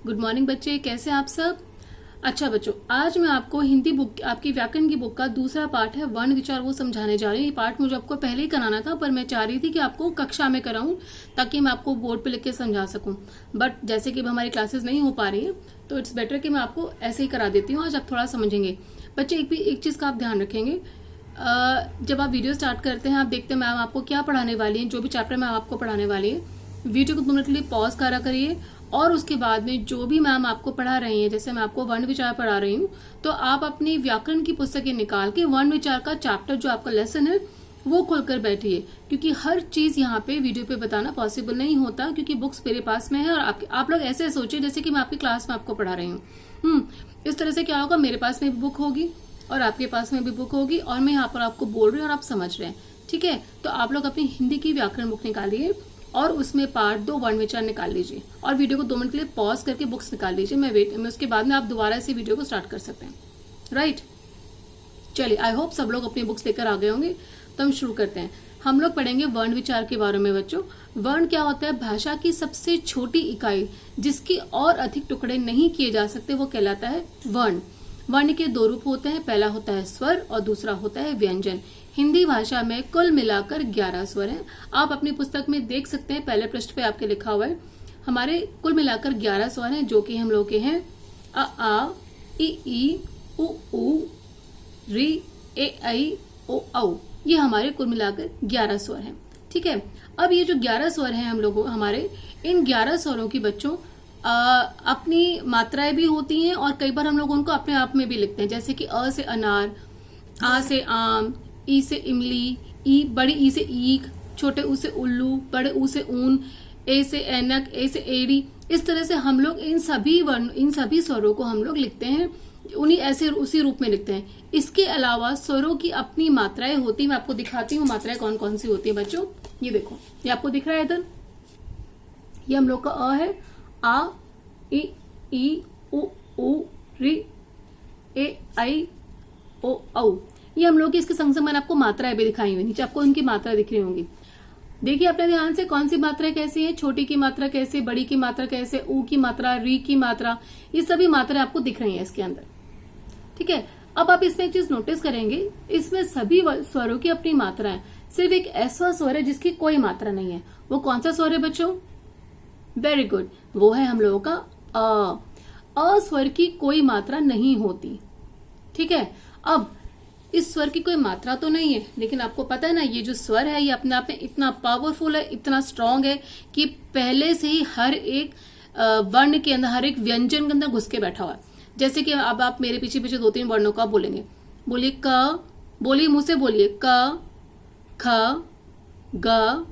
Good morning बच्चे, कैसे हैं आप सब। अच्छा बच्चों, आज मैं आपको हिंदी बुक, आपकी व्याकरण की बुक का दूसरा पार्ट है वर्ण विचार, वो समझाने जा रही हूँ। ये पार्ट मुझे आपको पहले ही कराना था, पर मैं चाह रही थी कि आपको कक्षा में कराऊं ताकि मैं आपको बोर्ड पे लिख के समझा सकूं। बट जैसे कि हमारी क्लासेस नहीं हो पा रही है तो इट्स बेटर कि मैं आपको ऐसे ही करा देती हूँ। आज आप थोड़ा समझेंगे बच्चे। एक चीज का आप ध्यान रखेंगे, जब आप वीडियो स्टार्ट करते हैं आप देखते हैं मैम आपको क्या पढ़ाने वाली है, जो भी चैप्टर मैम आपको पढ़ाने वाली है, वीडियो को 2 मिनट के लिए पॉज करा करिए और उसके बाद में जो भी मैम आपको पढ़ा रही हैं, जैसे मैं आपको वर्ण विचार पढ़ा रही हूँ तो आप अपनी व्याकरण की पुस्तकें निकाल के वर्ण विचार का चैप्टर जो आपका लेसन है वो खोलकर बैठिए, क्योंकि हर चीज यहाँ पे वीडियो पे बताना पॉसिबल नहीं होता, क्योंकि बुक्स मेरे पास में है और आप लोग ऐसे सोचिए जैसे कि मैं आपकी क्लास में आपको पढ़ा रही हूँ। इस तरह से क्या होगा, मेरे पास में भी बुक होगी और आपके पास में भी बुक होगी और मैं यहाँ पर आपको बोल रही हूँ और आप समझ रहे हैं, ठीक है। तो आप लोग अपनी हिंदी की व्याकरण बुक निकालिए और उसमें पार्ट 2 वर्ण विचार निकाल लीजिए और वीडियो को 2 मिनट के लिए पॉज करके बुक्स निकाल लीजिए। मैं उसके बाद में आप दोबारा से वीडियो को स्टार्ट कर सकते हैं, राइट। चलिए, आई होप सब लोग अपनी बुक्स लेकर आ गए होंगे, तो हम शुरू करते हैं। हम लोग पढ़ेंगे वर्ण विचार के बारे में बच्चों। वर्ण क्या होता है? भाषा की सबसे छोटी इकाई जिसके और अधिक टुकड़े नहीं किए जा सकते, वो कहलाता है वर्ण। वर्ण के 2 रूप होते हैं, पहला होता है स्वर और दूसरा होता है व्यंजन। हिंदी भाषा में कुल मिलाकर 11 स्वर हैं। आप अपनी पुस्तक में देख सकते हैं, पहले पृष्ठ पे आपके लिखा हुआ है हमारे कुल मिलाकर 11 स्वर हैं, जो कि हम लोग के हैं अ आ ई उ ऊ री ए आई ओ औ। ये हमारे कुल मिलाकर 11 स्वर हैं, ठीक है। अब ये जो 11 स्वर हैं हम लोगों हमारे, इन 11 स्वरों की बच्चों अपनी मात्राएं भी होती हैं और कई बार हम लोग उनको अपने आप में भी लिखते हैं, जैसे कि अ से अनार, आ से आम, ई से इमली, ई बड़ी ई से ईख, छोटे ऊ से उल्लू, बड़े ऊ से ऊन, ए से ऐनक, ए से एड़ी। इस तरह से हम लोग इन सभी स्वरों को हम लोग लिखते हैं, उन्हीं ऐसे उसी रूप में लिखते हैं। इसके अलावा स्वरों की अपनी मात्राएं होती हैं। मैं आपको दिखाती हूँ मात्राएं कौन कौन सी होती है बच्चों। ये देखो, ये आपको दिख रहा है इधर, ये हम लोग का अ है, आ ई उ री ए आई ओ औ। ये हम लोग की इसके संग संग मैंने आपको मात्राएं भी दिखाई हुई, नीचे आपको इनकी मात्रा दिख रही होंगी। देखिए अपने ध्यान से, कौन सी मात्रा कैसी है, छोटी की मात्रा कैसे, बड़ी की मात्रा कैसे, ऊ की मात्रा, री की मात्रा, ये सभी मात्राएं आपको दिख रही हैं इसके अंदर, ठीक है। अब आप इसमें एक चीज नोटिस करेंगे, इसमें सभी स्वरों की अपनी मात्रा है, सिर्फ एक ऐसा स्वर है जिसकी कोई मात्रा नहीं है। वो कौन सा स्वर है बच्चों? वेरी गुड, वो है हम लोगों का अ स्वर की कोई मात्रा नहीं होती, ठीक है। अब इस स्वर की कोई मात्रा तो नहीं है, लेकिन आपको पता है ना, ये जो स्वर है ये अपने आप में इतना पावरफुल है, इतना स्ट्रांग है कि पहले से ही हर एक वर्ण के अंदर, हर एक व्यंजन के अंदर घुस के बैठा हुआ है। जैसे कि अब आप मेरे पीछे पीछे 2-3 वर्णों का बोलेंगे, बोलिए क, बोलिए मुंह से बोलिए क, ख, ग,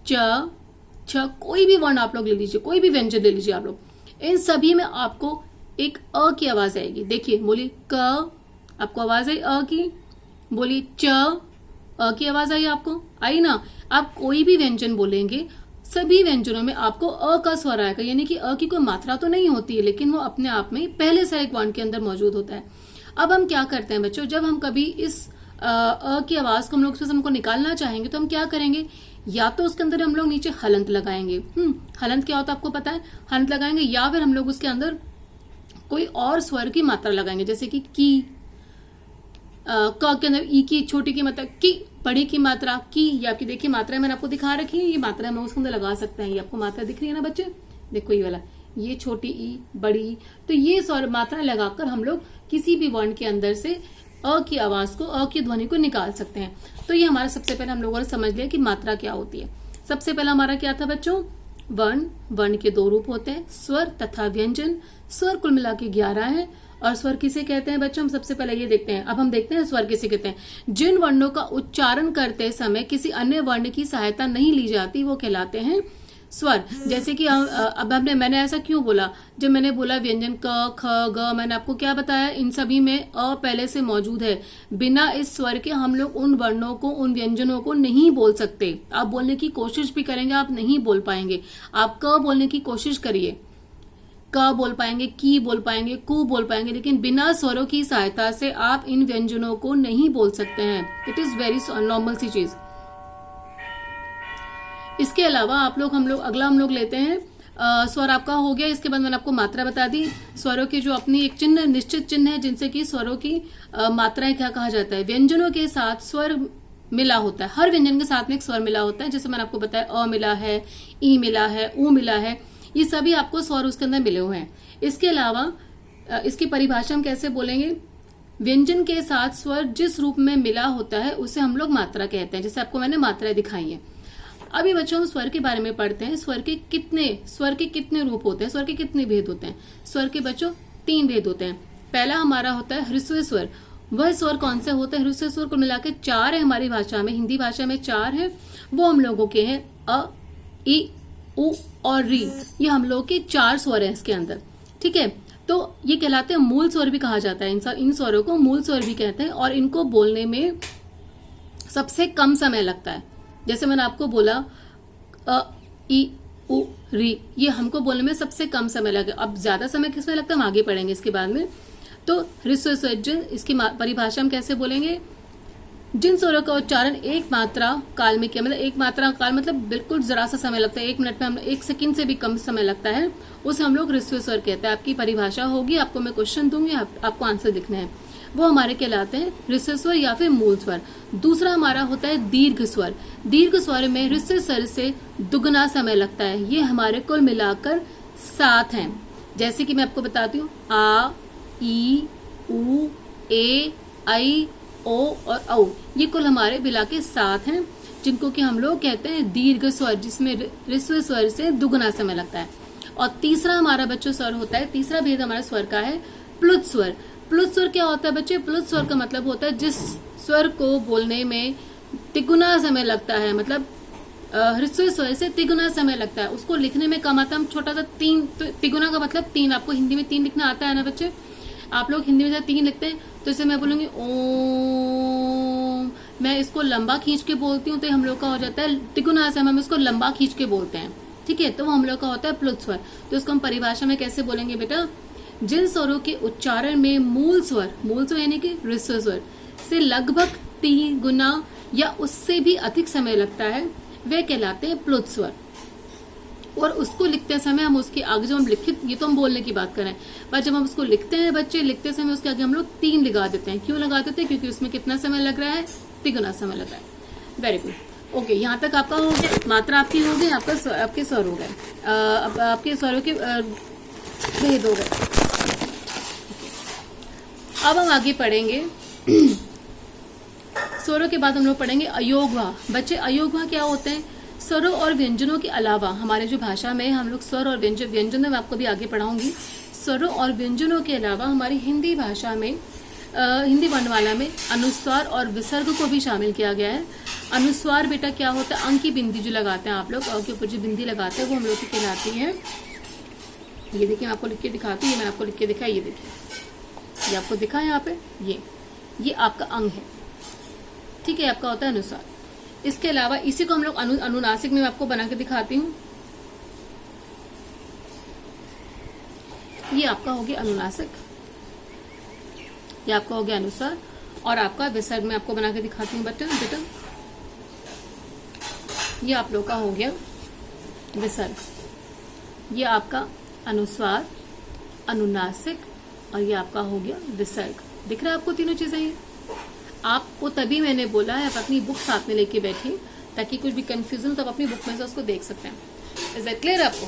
च, छ। कोई भी वर्ण आप लोग ले लीजिए, कोई भी व्यंजन ले लीजिए आप लोग, इन सभी में आपको एक अ की आवाज आएगी। देखिए, बोलिए क, आपको आवाज आई अ की, बोलिए च, अ की आवाज आई, आपको आई ना। आप कोई भी व्यंजन बोलेंगे, सभी व्यंजनों में आपको अ का स्वर आएगा, यानी कि अ की कोई मात्रा तो नहीं होती है, लेकिन वो अपने आप में पहले से एक वर्ण के अंदर मौजूद होता है। अब हम क्या करते हैं बच्चों, जब हम कभी इस अ की आवाज को हम लोग हमको निकालना चाहेंगे तो हम क्या करेंगे, या तो उसके अंदर हम लोग नीचे हलंत लगाएंगे। हलंत क्या होता है आपको पता है, हलंत लगाएंगे, या फिर हम लोग उसके अंदर कोई और स्वर की मात्रा लगाएंगे, जैसे कि क के अंदर ई की छोटी की मात्रा की, बड़ी की मात्रा की। ये आपकी देखिए मात्रा मैंने आपको दिखा रखी है, ये मात्रा हम उसके अंदर लगा सकते हैं। ये आपको मात्रा दिख रही है ना बच्चे, देखो ये वाला, ये छोटी ई, बड़ी ई। तो ये स्वर मात्रा लगाकर हम लोग किसी भी वर्ण के अंदर से अ की आवाज को, अ की ध्वनि को निकाल सकते हैं। तो ये हमारा सबसे पहले हम लोगों ने समझ लिया कि मात्रा क्या होती है। सबसे पहला हमारा क्या था बच्चों, वर्ण के 2 रूप होते हैं, स्वर तथा व्यंजन। स्वर कुल मिला के 11 है। और स्वर किसे कहते हैं बच्चों, हम सबसे पहले ये देखते हैं। अब हम देखते हैं स्वर किसे कहते हैं। जिन वर्णों का उच्चारण करते समय किसी अन्य वर्ण की सहायता नहीं ली जाती, वो कहलाते हैं स्वर। जैसे कि अब मैंने ऐसा क्यों बोला, जब मैंने बोला व्यंजन क, ख, ग, मैंने आपको क्या बताया, इन सभी में अ पहले से मौजूद है। बिना इस स्वर के हम लोग उन वर्णों को, उन व्यंजनों को नहीं बोल सकते। आप बोलने की कोशिश भी करेंगे, आप नहीं बोल पाएंगे। आप क बोलने की कोशिश करिए, क बोल पाएंगे, की बोल पाएंगे, कु बोल पाएंगे, लेकिन बिना स्वरों की सहायता से आप इन व्यंजनों को नहीं बोल सकते हैं। इट इज वेरी नॉर्मल सी चीज। इसके अलावा अगला हम लोग लेते हैं स्वर आपका हो गया। इसके बाद मैंने आपको मात्रा बता दी। स्वरों की जो अपनी एक चिन्ह, निश्चित चिन्ह है जिनसे कि स्वरों की मात्राएं क्या कहा जाता है। व्यंजनों के साथ स्वर मिला होता है, हर व्यंजन के साथ में एक स्वर मिला होता है। जैसे मैंने आपको बताया अ मिला है, ई मिला है, ऊ मिला है, ये सभी आपको स्वर उसके अंदर मिले हुए हैं। इसके अलावा इसकी परिभाषा हम कैसे बोलेंगे, व्यंजन के साथ स्वर जिस रूप में मिला होता है उसे हम लोग मात्रा कहते हैं। जैसे आपको मैंने मात्राएं दिखाई है। अभी बच्चों हम स्वर के बारे में पढ़ते हैं। स्वर के कितने रूप होते हैं, स्वर के कितने भेद होते हैं। स्वर के बच्चों 3 भेद होते हैं। पहला हमारा होता है ह्रस्व स्वर। वह स्वर कौन से होते हैं, ह्रस्व स्वर को मिलाकर 4 है हमारी भाषा में, हिंदी भाषा में 4 है। वो हम लोगों के हैं अ, ई, उ और री। ये हम लोग के 4 स्वर हैं इसके अंदर, ठीक है। तो ये कहलाते हैं मूल स्वर भी कहा जाता है। इन स्वरों को मूल स्वर भी कहते हैं और इनको बोलने में सबसे कम समय लगता है। जैसे मैंने आपको बोला अ, ई, उ, री, ये हमको बोलने में सबसे कम समय लगे। अब ज्यादा समय किसमें लगता है हम आगे पढ़ेंगे इसके बाद में। तो ह्रस्व स्वर, इसकी परिभाषा हम कैसे बोलेंगे, जिन स्वरों का उच्चारण एक मात्रा काल में किया, मतलब एक मात्रा काल मतलब बिल्कुल जरा सा समय लगता है, 1 मिनट में हम 1 सेकंड से भी कम समय लगता है, उसे हम लोग ह्रस्व स्वर कहते हैं। आपकी परिभाषा होगी, आपको मैं क्वेश्चन दूंगी, आपको आंसर लिखना है। वो हमारे कहलाते हैं ह्रस्व स्वर या फिर मूल स्वर। दूसरा हमारा होता है दीर्घ स्वर। दीर्घ स्वर में ह्रस्व स्वर से दुगना समय लगता है। ये हमारे कुल मिलाकर 7 हैं। जैसे कि मैं आपको बताती हूँ, आ, ई, उ, ए, ऐ, ओ और औ, ये कुल हमारे मिला के 7 हैं, जिनको कि हम लोग कहते हैं दीर्घ स्वर, जिसमें ह्रस्व स्वर से दुगना समय लगता है। और तीसरा हमारा बच्चों स्वर होता है, तीसरा भेद हमारे स्वर का है प्लुत स्वर। प्लुत स्वर क्या होता है बच्चे, प्लुत स्वर का मतलब होता है जिस स्वर को बोलने में तिगुना समय लगता है, मतलब ह्रस्व स्वर से तिगुना समय लगता है। उसको लिखने में कम आता है, हम छोटा सा 3, तो तिगुना का मतलब 3, आपको हिंदी में 3 लिखना आता है ना बच्चे, आप लोग हिंदी में 3 लिखते हैं। तो इसे मैं बोलूंगी ओम, मैं इसको लंबा खींच के बोलती हूँ तो हम लोग का हो जाता है तिगुना से, हम इसको लंबा खींच के बोलते हैं, ठीक है। तो वो हम लोग का होता है प्लुत स्वर। तो इसको हम परिभाषा में कैसे बोलेंगे बेटा, जिन स्वरों के उच्चारण में मूल स्वर यानी कि ह्रस्व स्वर से लगभग 3 गुना या उससे भी अधिक समय लगता है, वे कहलाते हैं प्लुत स्वर। और उसको लिखते समय हम उसके आगे जो हम लिखित, ये तो हम बोलने की बात करें, पर जब हम उसको लिखते हैं बच्चे, लिखते समय उसके आगे हम लोग 3 लगा देते हैं। क्यों लगा देते हैं, क्योंकि उसमें कितना समय लग रहा है, तिगुना समय लग रहा है। वेरी गुड, ओके, यहाँ तक आपका हो गया, मात्रा आपकी हो गई, आपके स्वर हो गए, अब आपके स्वरों के भेद हो गए। अब हम आगे पढ़ेंगे स्वरों के बाद हम लोग पढ़ेंगे अयोगवा। बच्चे अयोगवा क्या होते हैं, स्वरों और व्यंजनों के अलावा हमारे जो भाषा में हम लोग स्वर और व्यंजन मैं आपको भी आगे पढ़ाऊंगी। स्वरों और व्यंजनों के अलावा हमारी हिंदी भाषा में हिंदी वर्णमाला में अनुस्वार और विसर्ग को भी शामिल किया गया है। अनुस्वार बेटा क्या होता है, अंक की बिंदी जो लगाते हैं आप लोग, और के ऊपर जो बिंदी लगाते हैं वो हम लोग की कहलाती है। ये देखिए मैं आपको लिख के दिखाती हूँ, मैंने आपको लिख के दिखाया, ये देखिए, ये आपको दिखा है यहाँ पे, ये आपका अंग है, ठीक है, आपका होता है अनुस्वार। इसके अलावा इसी को हम लोग अनुनासिक में आपको बना के दिखाती हूँ। ये आपका हो गया अनुनासिक, ये आपका हो गया अनुस्वार, और आपका विसर्ग में आपको बना के दिखाती हूँ बेटा। ये आप लोग का हो गया विसर्ग, ये आपका अनुस्वार, अनुनासिक, और ये आपका हो गया विसर्ग। दिख रहा है आपको तीनों चीजें ये? आपको तभी मैंने बोला है आप अपनी बुक साथ में लेके बैठिए, ताकि कुछ भी कंफ्यूजन तो आप अपनी बुक में से उसको देख सकते हैं। इज दैट क्लियर आपको?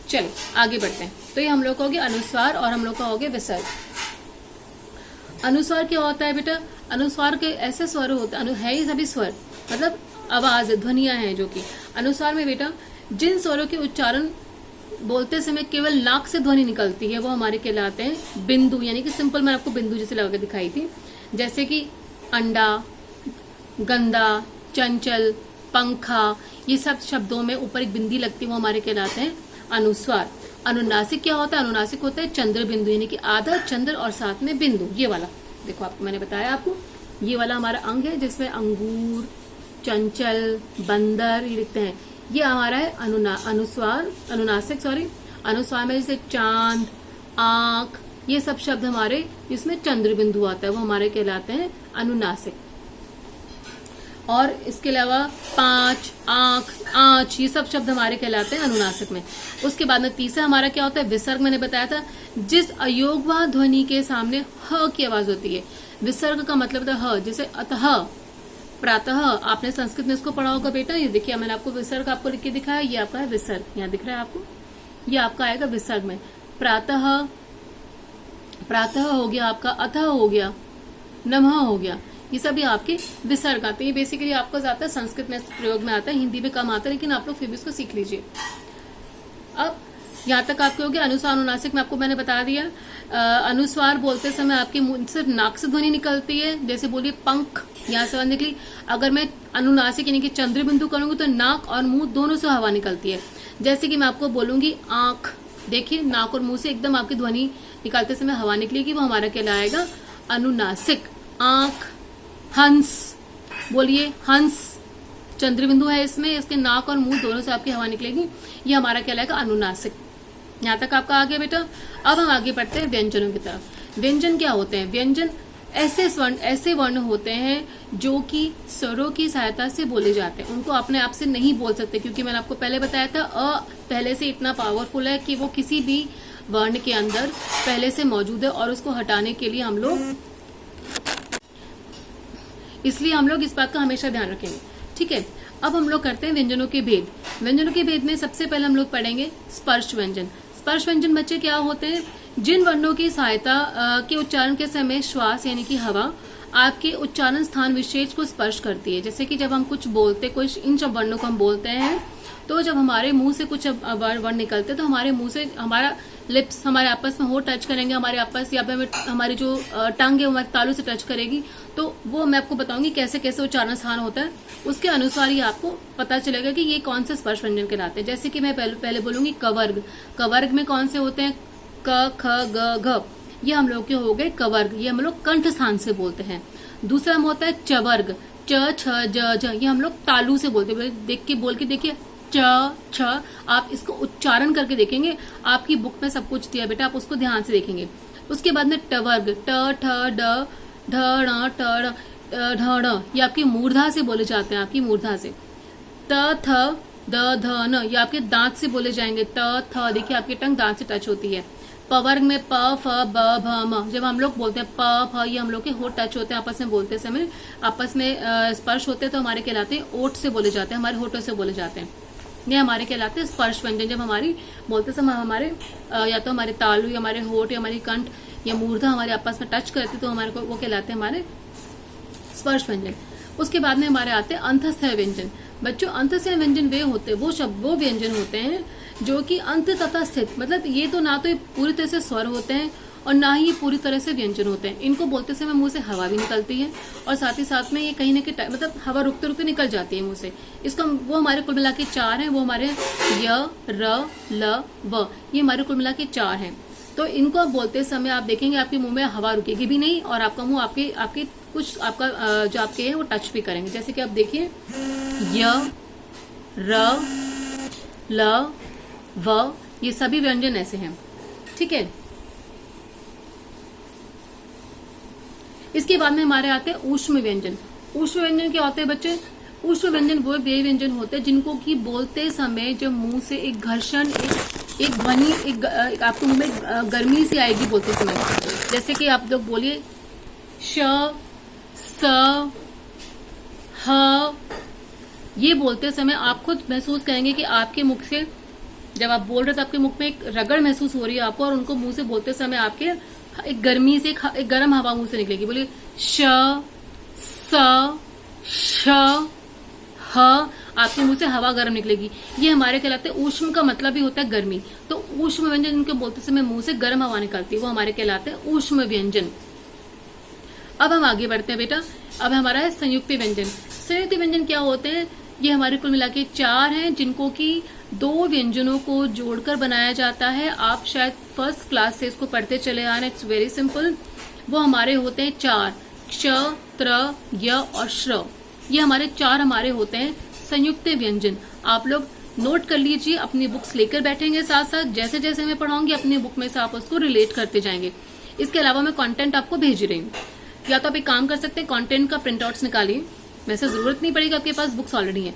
चलो आगे बढ़ते हैं। तो ये हम लोग का हो गया अनुस्वार और हम लोग का हो गया विसर्ग। अनुस्वार क्या होता है बेटा, अनुस्वार के ऐसे स्वर होते है ही सभी स्वर, मतलब आवाज ध्वनियां हैं जो कि अनुस्वार में बेटा जिन स्वरों के उच्चारण बोलते समय केवल नाक से ध्वनि निकलती है वो हमारे कहलाते हैं बिंदु, यानी कि सिंपल मैंने आपको बिंदु जैसे लगा के दिखाई थी, जैसे कि अंडा, गंदा, चंचल, पंखा, ये सब शब्दों में ऊपर एक बिंदी लगती है वो हमारे कहलाते हैं अनुस्वार। अनुनासिक क्या होता है, अनुनासिक होता है चंद्र बिंदु, यानी कि आधा चंद्र और साथ में बिंदु, ये वाला देखो आपको मैंने बताया आपको, ये वाला हमारा अंग है जिसमें अंगूर, चंचल, बंदर ये लिखते हैं, ये हमारा है अनुस्वार, अनुनासिक सॉरी। अनुस्वार में जैसे चांद, आंख, ये सब शब्द हमारे जिसमें चंद्र बिंदु आता है वो हमारे कहलाते हैं अनुनासिक। और इसके अलावा पांच, आंख, आंच, ये सब शब्द हमारे कहलाते हैं अनुनासिक में। उसके बाद में तीसरा हमारा क्या होता है, विसर्ग। मैंने बताया था जिस अयोगवाह ध्वनि के सामने ह की आवाज होती है। विसर्ग का मतलब होता है ह, जैसे अतः, प्रातः। आपने संस्कृत में इसको पढ़ा होगा बेटा। ये देखिए मैंने आपको विसर्ग आपको लिख के दिखाया, ये आपका है विसर्ग, यहाँ दिख रहा है आपको, ये आपका आएगा विसर्ग में। प्रातः, प्रातः हो गया आपका, अतः हो गया, नमः हो गया, ये सभी आपके विसर्ग आते हैं। ये बेसिकली आपको ज्यादा संस्कृत में प्रयोग में आता है, हिंदी में कम आता है, लेकिन आप लोग फिर भी इसको सीख लीजिए। अब यहाँ तक आपके हो गया अनुस्वार अनुनासिक में आपको मैंने बता दिया। अनुस्वार बोलते समय आपके मुंह से नाक से ध्वनि निकलती है, जैसे बोलिए पंख, यहाँ से आवाज निकली। अगर मैं अनुनासिक यानी कि चंद्र बिंदु करूंगी तो नाक और मुंह दोनों से हवा निकलती है। जैसे कि मैं आपको बोलूंगी आंख, देखिए नाक और मुंह से एकदम आपकी ध्वनि निकालते समय हवा निकलेगी, वो हमारा कहलाएगा अनुनासिक। आंख, हंस, बोलिए हंस, चंद्र बिंदु है इसमें, इसके नाक और मुंह दोनों से आपकी हवा निकलेगी, ये हमारा कहलाएगा अनुनासिक। यहाँ तक आपका आ गया बेटा। अब हम आगे बढ़ते हैं व्यंजनों की तरफ। व्यंजन क्या होते हैं? व्यंजन ऐसे वर्ण होते हैं जो कि स्वरों की सहायता से बोले जाते हैं। उनको अपने आप से नहीं बोल सकते, क्योंकि मैंने आपको पहले बताया था अ पहले से इतना पावरफुल है कि वो किसी भी वर्ण के अंदर पहले से मौजूद है, और उसको हटाने के लिए हम लोग इस बात का हमेशा ध्यान रखेंगे। ठीक है, अब हम लोग करते हैं व्यंजनों के भेद। व्यंजनों के भेद में सबसे पहले हम लोग पढ़ेंगे स्पर्श व्यंजन। स्पर्श व्यंजन बच्चे क्या होते हैं? जिन वर्णों की सहायता के उच्चारण के समय श्वास यानी कि हवा आपके उच्चारण स्थान विशेष को स्पर्श करती है। जैसे कि जब हम कुछ बोलते, कुछ इन सब वर्णों को हम बोलते हैं, तो जब हमारे मुंह से कुछ वर्ण निकलते तो हमारे मुंह से हमारा लिप्स हमारे आपस में हो टच करेंगे, हमारे आपस या हमारी जो टंग है हमारे तालू से टच करेगी। तो वो मैं आपको बताऊंगी कैसे कैसे उच्चारण स्थान होता है, उसके अनुसार ही आपको पता चलेगा कि ये कौन से स्पर्श व्यंजन कहलाते हैं। जैसे कि मैं पहले बोलूंगी कवर्ग। कवर्ग में कौन से होते हैं? क, ख, ग, घ, ये हम लोग के हो गए कवर्ग, ये हम लोग कंठ स्थान से बोलते हैं। दूसरा में होता है चवर्ग, च, छ, ज, झ, ये हम लोग तालू से बोलते हैं। देख के बोल के देखिए, च, छ, आप इसको उच्चारण करके देखेंगे, आपकी बुक में सब कुछ दिया बेटा, आप उसको ध्यान से देखेंगे। उसके बाद में टवर्ग, ट, ठ, ड, ढ, ण, ट, ढ, ण, ये आपकी मूर्धा से बोले जाते हैं, आपकी मूर्धा से। त, थ, द, ध, न, ये आपके दांत से बोले जाएंगे। त, थ, देखिए आपकी टंग दांत से टच होती है। पवर्ग में प, फ, ब, भ, म, जब हम लोग बोलते हैं प, फ, ये हम लोग के होठ टच होते हैं आपस में, बोलते समय आपस में स्पर्श होते हैं, तो हमारे कहलाते हैं ओठ से बोले जाते हैं, हमारे होठों से बोले जाते हैं। ये हमारे कहलाते हैं स्पर्श व्यंजन। जब हमारी बोलते समय हमारे या तो हमारे तालू या हमारे होठ या हमारी कंठ या मूर्धा हमारे आपस में टच करती, तो हमारे को वो कहलाते हैं हमारे स्पर्श व्यंजन। उसके बाद में हमारे आते हैं अंतःस्थय व्यंजन। बच्चों अंतःस्थय व्यंजन वे होते हैं, वो व्यंजन होते हैं जो कि अंत तथा स्थित, मतलब ये तो ना तो ये पूरी तरह से स्वर होते हैं और ना ही पूरी तरह से व्यंजन होते हैं। इनको बोलते समय मुंह से हवा भी निकलती है, और साथ ही साथ में ये कहीं ना कहीं मतलब हवा रुकते रुकते निकल जाती है मुंह से। इसका वो हमारे कुल मिला के 4 हैं, वो हमारे य, र, ल, व, ये हमारे कुल मिला के 4 हैं। तो इनको आप बोलते समय आप देखेंगे आपके मुंह में हवा रुकेगी भी नहीं, और आपका मुंह आपके कुछ आपका जो आपके है वो टच भी करेंगे। जैसे कि आप देखिए य, र, ल, व, ये सभी व्यंजन ऐसे हैं। ठीक है, इसके बाद में हमारे आते हैं ऊष्म व्यंजन। ऊष्म व्यंजन क्या होते हैं बच्चे? ऊष्म व्यंजन वो व्यंजन होते हैं जिनको कि बोलते समय जब मुंह से एक घर्षण, एक ध्वनि, एक आपको मुंह में गर्मी सी आएगी बोलते समय। जैसे कि आप लोग बोलिए श, स, ह, ये बोलते समय आप खुद महसूस करेंगे कि आपके मुख से जब आप बोल रहे तो आपके मुख में एक रगड़ महसूस हो रही है आपको, और उनको मुंह से बोलते समय आपके एक गर्मी से एक गर्म हवा मुंह से निकलेगी। बोलिए श, स, श, ह, आपके मुंह से हवा गर्म निकलेगी। ये हमारे कहलाते हैं ऊष्म, का मतलब ही होता है गर्मी। तो ऊष्म व्यंजन इनको बोलते समय मुंह से गर्म हवा निकलती है, वो हमारे कहलाते हैं ऊष्म व्यंजन। अब हम आगे बढ़ते हैं बेटा। अब हमारा है संयुक्त व्यंजन। संयुक्त व्यंजन क्या होते हैं? ये हमारे कुल मिला के 4 हैं, जिनको कि 2 व्यंजनों को जोड़कर बनाया जाता है। आप शायद फर्स्ट क्लास से इसको पढ़ते चले आ रहे हैं, इट्स वेरी सिंपल। वो हमारे होते हैं 4, क्ष, त्र, य और श्र। ये हमारे 4 हमारे होते हैं संयुक्त व्यंजन। आप लोग नोट कर लीजिए, अपनी बुक्स लेकर बैठेंगे साथ साथ, जैसे जैसे मैं पढ़ाऊंगी अपनी बुक में से आप उसको रिलेट करते जाएंगे। इसके अलावा मैं कंटेंट आपको भेज रही हूँ, या तो आप एक काम कर सकते हैं, कंटेंट का प्रिंट आउट्स निकालिए, वैसे जरूरत नहीं पड़ेगी, आपके पास बुक्स ऑलरेडी हैं,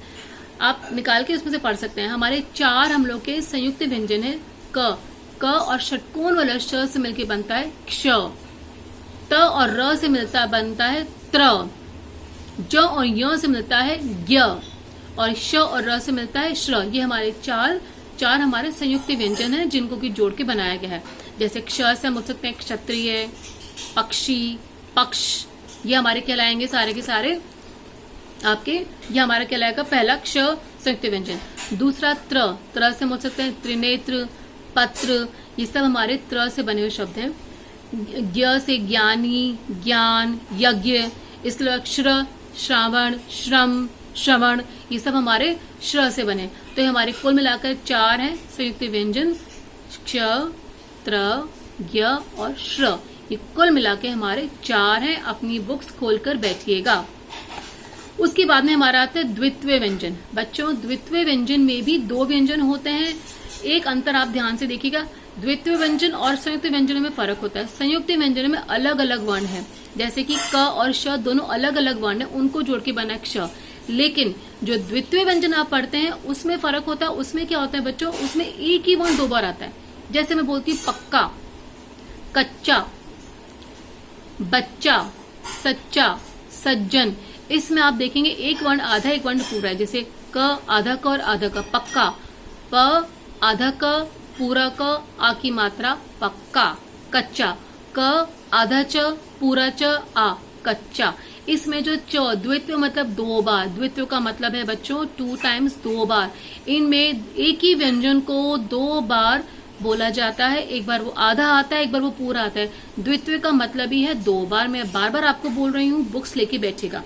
आप निकाल के उसमें से पढ़ सकते हैं। हमारे 4 हम लोग के संयुक्त व्यंजन है। क और षटकोण वाला श से मिलकर बनता है क्ष। त और र से मिलता बनता है त्र। ज और य से मिलता है ज्ञ। और श और र से मिलता है श्र। ये हमारे चार हमारे संयुक्त व्यंजन हैं जिनको की जोड़ के बनाया गया है। जैसे क्ष से हम बोल सकते हैं क्षत्रिय, पक्षी, पक्ष, ये हमारे कहलाएंगे सारे के सारे आपके। ये हमारा कहलाएगा पहला क्ष संयुक्त व्यंजन। दूसरा त्र से बोल सकते हैं त्रिनेत्र, पत्र, ये सब हमारे त्र से बने हुए शब्द हैं। ज्ञ से ज्ञानी, ज्ञान, यज्ञ, इसके अलावा श्र, श्रावण, श्रम, श्रवण, ये सब हमारे श्र से बने। तो ये हमारे कुल मिलाकर 4 हैं संयुक्त व्यंजन, क्ष, त्र, ज्ञ और श्र। ये कुल मिला के हमारे 4 हैं। अपनी बुक्स खोलकर बैठिएगा। उसके बाद में हमारा आता है द्वित्व व्यंजन। बच्चों, द्वित्व व्यंजन में भी 2 व्यंजन होते हैं। एक अंतर आप ध्यान से देखिएगा, द्वित्व व्यंजन और संयुक्त व्यंजनों में फर्क होता है। संयुक्त व्यंजनों में अलग अलग वर्ण है, जैसे कि क और श दोनों अलग अलग वर्ण है, उनको जोड़ के बना क्ष। लेकिन जो द्वित्व व्यंजन आप पढ़ते हैं उसमें फर्क होता है। उसमें क्या होता है बच्चों, उसमें एक ही वर्ण 2 बार आता है। जैसे मैं बोलती हूँ पक्का, कच्चा, बच्चा, सच्चा, सज्जन, इसमें आप देखेंगे एक वर्ण आधा एक वर्ण पूरा है। जैसे क आधा क और आधा क, पक्का, प आधा क पूरा क, आ की मात्रा पक्का, कच्चा, क आधा च पूरा च, आ कच्चा। इसमें जो च द्वित्व मतलब 2 बार, द्वित्व का मतलब है बच्चों 2 टाइम्स 2 बार। इनमें एक ही व्यंजन को 2 बार बोला जाता है। एक बार वो आधा आता है, एक बार वो पूरा आता है। द्वित्व का मतलब ही है 2 बार। मैं बार बार आपको बोल रही हूँ, बुक्स लेके बैठेगा।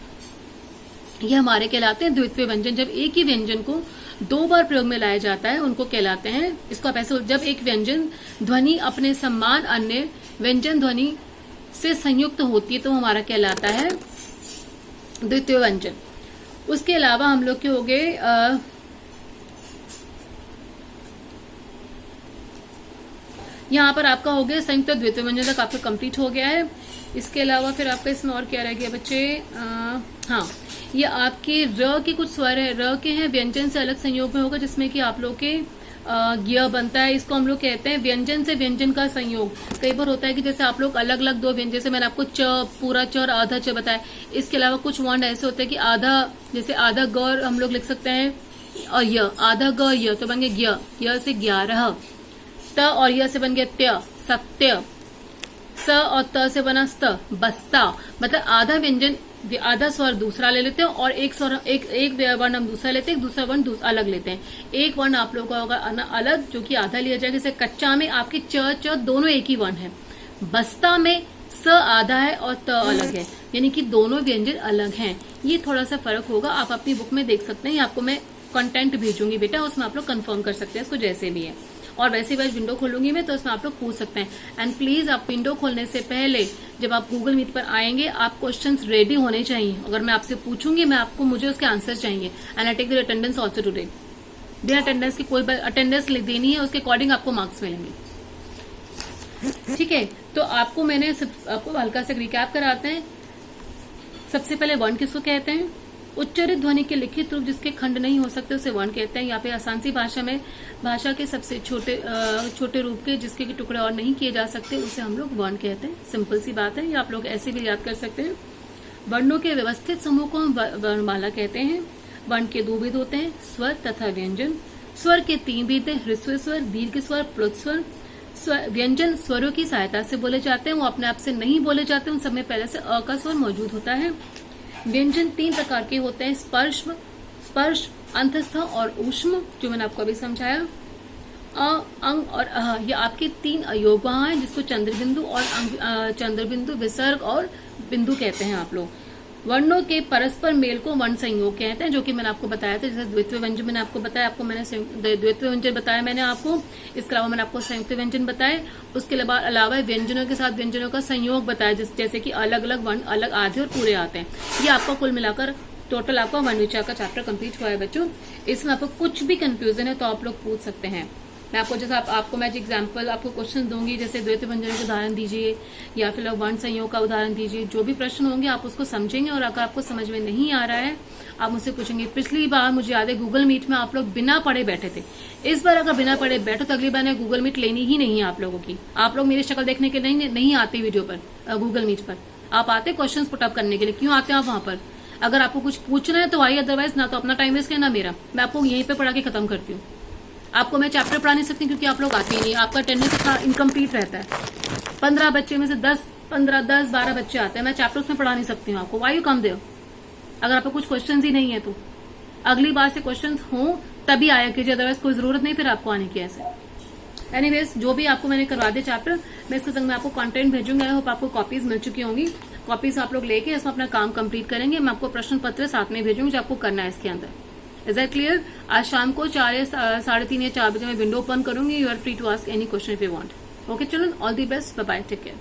ये हमारे कहलाते हैं द्वित्व व्यंजन। जब एक ही व्यंजन को 2 बार प्रयोग में लाया जाता है उनको कहलाते हैं, इसको आप ऐसे, जब एक व्यंजन ध्वनि अपने समान अन्य व्यंजन ध्वनि से संयुक्त होती है तो हमारा कहलाता है द्वितीय व्यंजन। उसके अलावा हम लोग के हो गए यहाँ पर आपका हो गया संयुक्त द्वितीय व्यंजन तक आपका कंप्लीट हो गया है। इसके अलावा फिर आपका इसमें और क्या रह गया बच्चे, हाँ, ये आपके र के कुछ स्वर है, र के हैं व्यंजन से अलग संयोग में होगा, जिसमें कि आप लोग के ज्ञ बनता है। इसको हम लोग कहते हैं व्यंजन से व्यंजन का संयोग। कई बार होता है कि जैसे आप लोग अलग अलग 2 व्यंजन, जैसे मैंने आपको च पूरा च और आधा च बताया। इसके अलावा कुछ वर्ण ऐसे होते हैं कि आधा, जैसे आधा ग हम लोग लिख सकते हैं और य, आधा ग य तो बन गया ज्ञ, य से 11, त और य से बन गया त्य, सत्य, स और त से बना स्त, बस्ता। मतलब आधा व्यंजन, आधा स्वर दूसरा ले लेते हैं और एक स्वर एक वर्ण हम दूसरा लेते हैं, दूसरा वर्ण अलग लेते हैं। एक वर्ण आप लोगों का होगा अलग, जो कि आधा लिया जाएगा। जैसे कच्चा में आपके च दोनों एक ही वर्ण है। बस्ता में स आधा है और त अलग है, यानी कि दोनों व्यंजन अलग हैं। ये थोड़ा सा फर्क होगा, आप अपनी बुक में देख सकते हैं। आपको मैं कंटेंट भेजूंगी बेटा, उसमें आप लोग कंफर्म कर सकते हैं इसको जैसे भी है। और वैसे ही विंडो खोलूंगी मैं, तो उसमें आप लोग पूछ सकते हैं। एंड प्लीज आप विंडो खोलने से पहले जब आप गूगल मीट पर आएंगे, आप क्वेश्चंस रेडी होने चाहिए। अगर मैं आपसे पूछूंगी, मुझे उसके आंसर चाहिए। And I take the attendance also today. बिना अटेंडेंस की कोई अटेंडेंस देनी है, उसके अकॉर्डिंग आपको मार्क्स मिलेंगे। ठीक है, तो आपको मैंने आपको हल्का से रिकैप कराते हैं। सबसे पहले वर्ण किसको कहते हैं? उच्चारित ध्वनि के लिखित रूप जिसके खंड नहीं हो सकते उसे वर्ण कहते हैं। यहाँ पे आसान सी भाषा में भाषा के सबसे छोटे रूप के जिसके के टुकड़े और नहीं किए जा सकते उसे हम लोग वर्ण कहते हैं। सिंपल सी बात है, ये आप लोग ऐसे भी याद कर सकते हैं। वर्णों के व्यवस्थित समूह को हम वर्णमाला कहते हैं। वर्ण के 2 भेद होते हैं, स्वर तथा व्यंजन। स्वर के 3 भेद हैं, ह्रस्व स्वर, दीर्घ स्वर, प्लुत स्वर। व्यंजन स्वरों की सहायता से बोले जाते हैं, वो अपने आप से नहीं बोले जाते, उन सब में पहले से अ का स्वर मौजूद होता है। व्यंजन 3 प्रकार के होते हैं, स्पर्श, अंतस्थ और ऊष्म, जो मैंने आपको अभी समझाया। अ, अंग और अह, ये आपके 3 अयोग वहां हैं, जिसको चंद्रबिंदु और चंद्रबिंदु, विसर्ग और बिंदु कहते हैं आप लोग। वर्णों के परस्पर मेल को वर्ण संयोग कहते हैं, जो कि मैंने आपको बताया था। जैसे द्वितीय व्यंजन मैंने आपको बताया, आपको मैंने द्वितीय व्यंजन बताया मैंने आपको। इसके अलावा मैंने आपको संयुक्त व्यंजन बताए। उसके अलावा व्यंजनों के साथ व्यंजनों का संयोग बताया, जैसे कि अलग अलग वर्ण, अलग आधे और पूरे आते हैं। ये आपका कुल मिलाकर टोटल आपका वर्ण विचार का चैप्टर कंप्लीट हुआ है बच्चों। इसमें आपको कुछ भी कंफ्यूजन है तो आप लोग पूछ सकते हैं। मैं आपको जैसे आपको मैं एग्जाम्पल आपको क्वेश्चन दूंगी, जैसे द्वैत व्यंजनों के उदाहरण दीजिए या फिर वर्ण संयोग का उदाहरण दीजिए। जो भी प्रश्न होंगे आप उसको समझेंगे और अगर आपको समझ में नहीं आ रहा है आप मुझसे पूछेंगे। पिछली बार मुझे याद है गूगल मीट में आप लोग बिना पढ़े बैठे थे। इस बार अगर बिना पढ़े बैठो तो अगली बार ने गूगल मीट लेनी ही नहीं है आप लोगों की। आप लोग मेरी शक्ल देखने के नहीं आते वीडियो पर, गूगल मीट पर आप आते क्वेश्चन पुटअप करने के लिए। क्यों आते हैं आप वहां पर? अगर आपको कुछ पूछना है तो आइए, अदरवाइज ना तो अपना टाइम वेस्ट करना मेरा। मैं आपको यहीं पे पढ़ा के खत्म करती हूँ। आपको मैं चैप्टर पढ़ा नहीं सकती क्योंकि आप लोग आते ही नहीं, आपका अटेंडेंस इतना इनकम्प्लीट रहता है। 15 बच्चे में से 10-12 बच्चे आते हैं, मैं चैप्टर उसमें पढ़ा नहीं सकती हूँ आपको। Why you come there? अगर आपको कुछ क्वेश्चन ही नहीं है तो अगली बार से क्वेश्चन हो तभी आया कीजिए, अदरवाइज कोई जरूरत नहीं फिर आपको आने की ऐसे। एनीवेज, जो भी आपको मैंने करवा दिया चैप्टर, मैं इसके संग में आपको कंटेंट भेजूंगी। आई होप आपको कॉपीज मिल चुकी होंगी। कॉपीज आप लोग लेके इसमें अपना काम कंप्लीट करेंगे। मैं आपको प्रश्न पत्र साथ में भेजूंगी जो आपको करना है इसके अंदर। Is that clear? आज शाम को 4 या 3:30 या 4 बजे मैं विंडो ओपन करूंगी। You are free to ask any question if you want. Okay children, all the best, bye bye, take care.